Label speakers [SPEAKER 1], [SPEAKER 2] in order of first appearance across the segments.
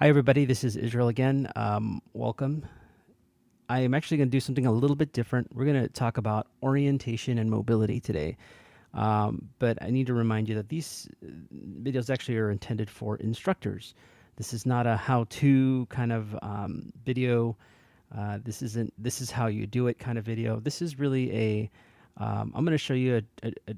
[SPEAKER 1] Hi, everybody. This is Israel again. Welcome. I am actually going to do something a little bit different. We're going to talk about orientation and mobility today. But I need to remind you that these videos actually are intended for instructors. This is not a how-to kind of video. This is how you do it kind of video. This is really I'm going to show you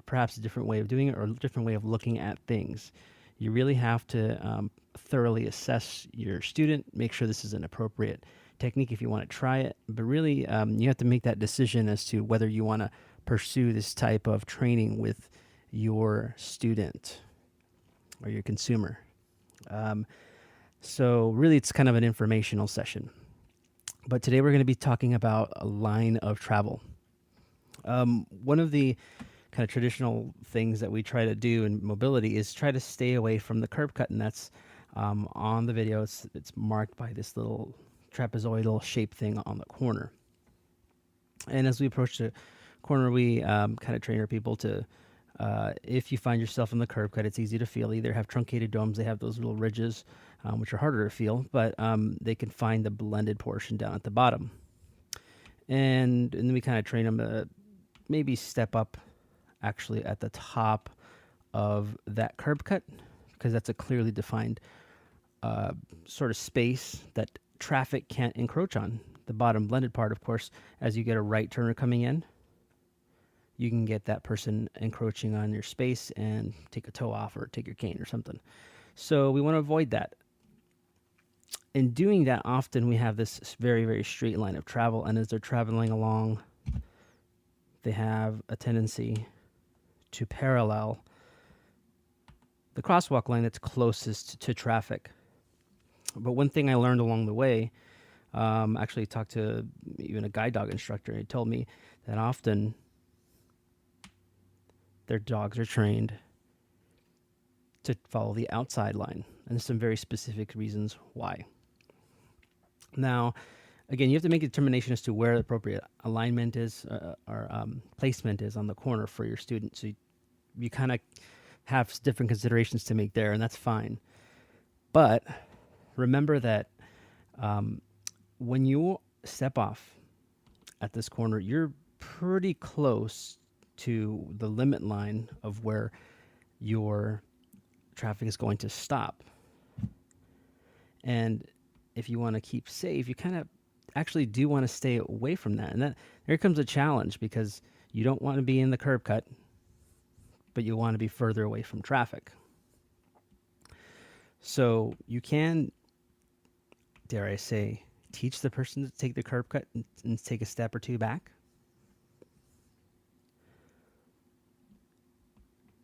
[SPEAKER 1] perhaps a different way of doing it or a different way of looking at things. You really have to thoroughly assess your student, make sure this is an appropriate technique if you want to try it. But really, you have to make that decision as to whether you want to pursue this type of training with your student or your consumer. So really, it's kind of an informational session. But today we're going to be talking about a line of travel. One of the kind of traditional things that we try to do in mobility is try to stay away from the curb cut, and that's on the video. It's marked by this little trapezoidal shape thing on the corner. And as we approach the corner, we kind of train our people to, if you find yourself in the curb cut, it's easy to feel. Either have truncated domes, they have those little ridges, which are harder to feel, but they can find the blended portion down at the bottom. And then we kind of train them to maybe step up actually at the top of that curb cut, because that's a clearly defined sort of space that traffic can't encroach on. The bottom blended part, of course, as you get a right turner coming in, you can get that person encroaching on your space and take a toe off or take your cane or something. So we want to avoid that. In doing that, often we have this very, very straight line of travel, and as they're traveling along, they have a tendency to parallel the crosswalk line that's closest to traffic. But one thing I learned along the way, actually talked to even a guide dog instructor, and he told me that often their dogs are trained to follow the outside line, and there's some very specific reasons why. Now, again, you have to make a determination as to where the appropriate alignment is or placement is on the corner for your student. So you kind of have different considerations to make there, and that's fine. But remember that when you step off at this corner, you're pretty close to the limit line of where your traffic is going to stop. And if you want to keep safe, you kind of actually do want to stay away from that. And there comes a challenge, because you don't want to be in the curb cut, but you want to be further away from traffic. So you can, dare I say, teach the person to take the curb cut and take a step or two back.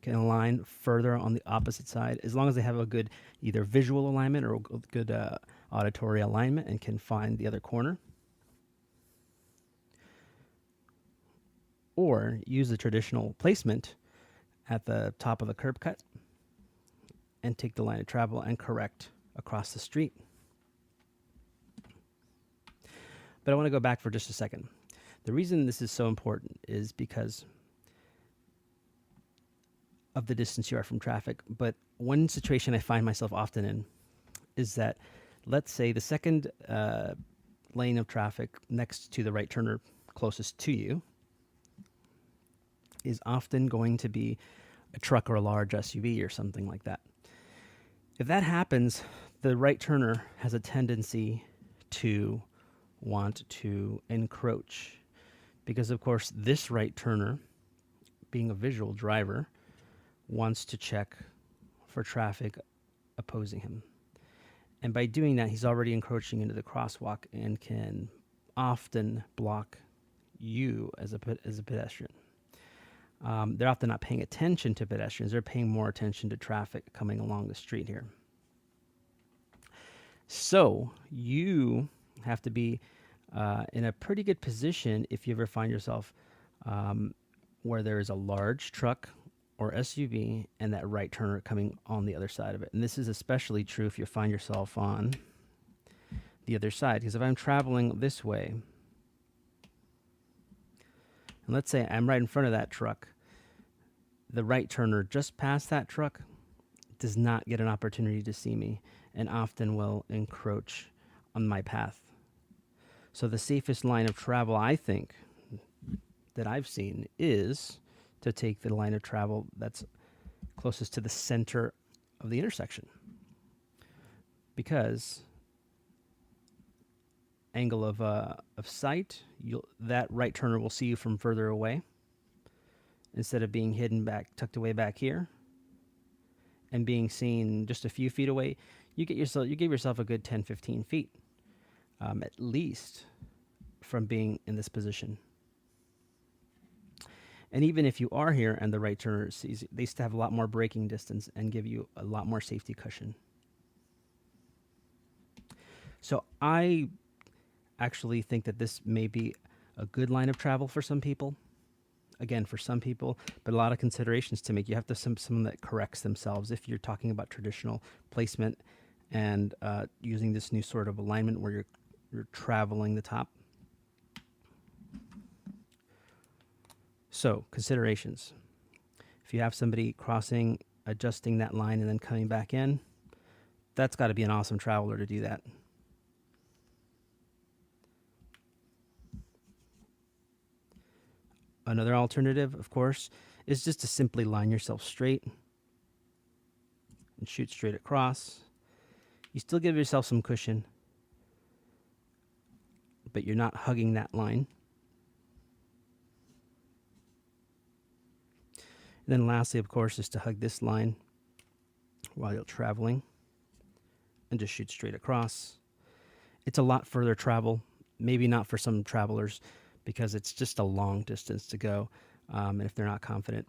[SPEAKER 1] Can align further on the opposite side, as long as they have a good either visual alignment or a good auditory alignment and can find the other corner. Or use the traditional placement at the top of the curb cut and take the line of travel and correct across the street. But I want to go back for just a second. The reason this is so important is because of the distance you are from traffic. But one situation I find myself often in is that, let's say the second lane of traffic next to the right turner closest to you is often going to be a truck or a large SUV or something like that. If that happens, the right turner has a tendency to want to encroach, because of course this right turner, being a visual driver, wants to check for traffic opposing him. And by doing that, he's already encroaching into the crosswalk and can often block you as a pedestrian. They're often not paying attention to pedestrians. They're paying more attention to traffic coming along the street here. So you have to be in a pretty good position if you ever find yourself where there is a large truck or SUV and that right turner coming on the other side of it. And this is especially true if you find yourself on the other side, because if I'm traveling this way, and let's say I'm right in front of that truck, the right turner just past that truck does not get an opportunity to see me and often will encroach on my path. So the safest line of travel, I think, that I've seen is to take the line of travel that's closest to the center of the intersection, because angle of sight, that right turner will see you from further away instead of being hidden back, tucked away back here, and being seen just a few feet away. You give yourself a good 10, 15 feet, at least, from being in this position. And even if you are here and the right turner sees, they still have a lot more braking distance and give you a lot more safety cushion. So I actually think that this may be a good line of travel for some people. Again, for some people, but a lot of considerations to make. You have to have someone that corrects themselves if you're talking about traditional placement and using this new sort of alignment where you're traveling the top. So, considerations. If you have somebody crossing, adjusting that line, and then coming back in, that's got to be an awesome traveler to do that. Another alternative, of course, is just to simply line yourself straight and shoot straight across. You still give yourself some cushion, but you're not hugging that line. And then lastly, of course, is to hug this line while you're traveling and just shoot straight across. It's a lot further travel, maybe not for some travelers, because it's just a long distance to go. And if they're not confident,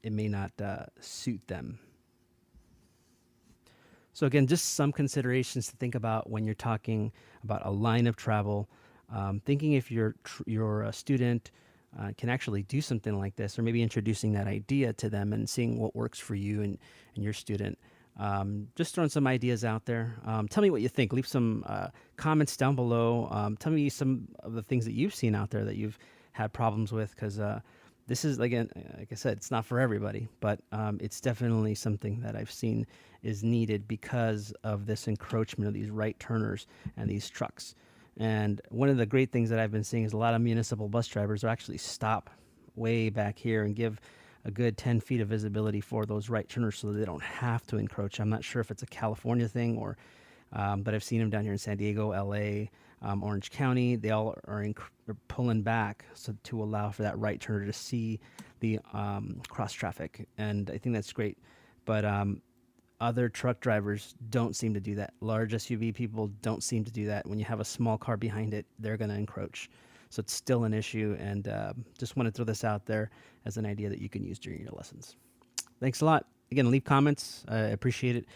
[SPEAKER 1] it may not suit them. So again, just some considerations to think about when you're talking about a line of travel. Thinking if your student can actually do something like this, or maybe introducing that idea to them and seeing what works for you and your student. Just throwing some ideas out there. Tell me what you think. Leave some comments down below. Tell me some of the things that you've seen out there that you've had problems with, because this is, again, like I said, it's not for everybody, but it's definitely something that I've seen is needed because of this encroachment of these right turners and these trucks. And one of the great things that I've been seeing is a lot of municipal bus drivers will actually stop way back here and give a good 10 feet of visibility for those right turners so that they don't have to encroach. I'm not sure if it's a California thing or, but I've seen them down here in San Diego, LA, Orange County. They all are pulling back so to allow for that right turner to see the cross traffic. And I think that's great. But other truck drivers don't seem to do that. Large SUV people don't seem to do that. When you have a small car behind it, they're going to encroach. So it's still an issue, and just want to throw this out there as an idea that you can use during your lessons. Thanks a lot. Again, leave comments. I appreciate it.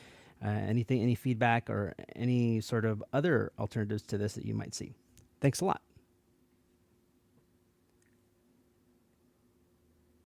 [SPEAKER 1] Any feedback or any sort of other alternatives to this that you might see. Thanks a lot.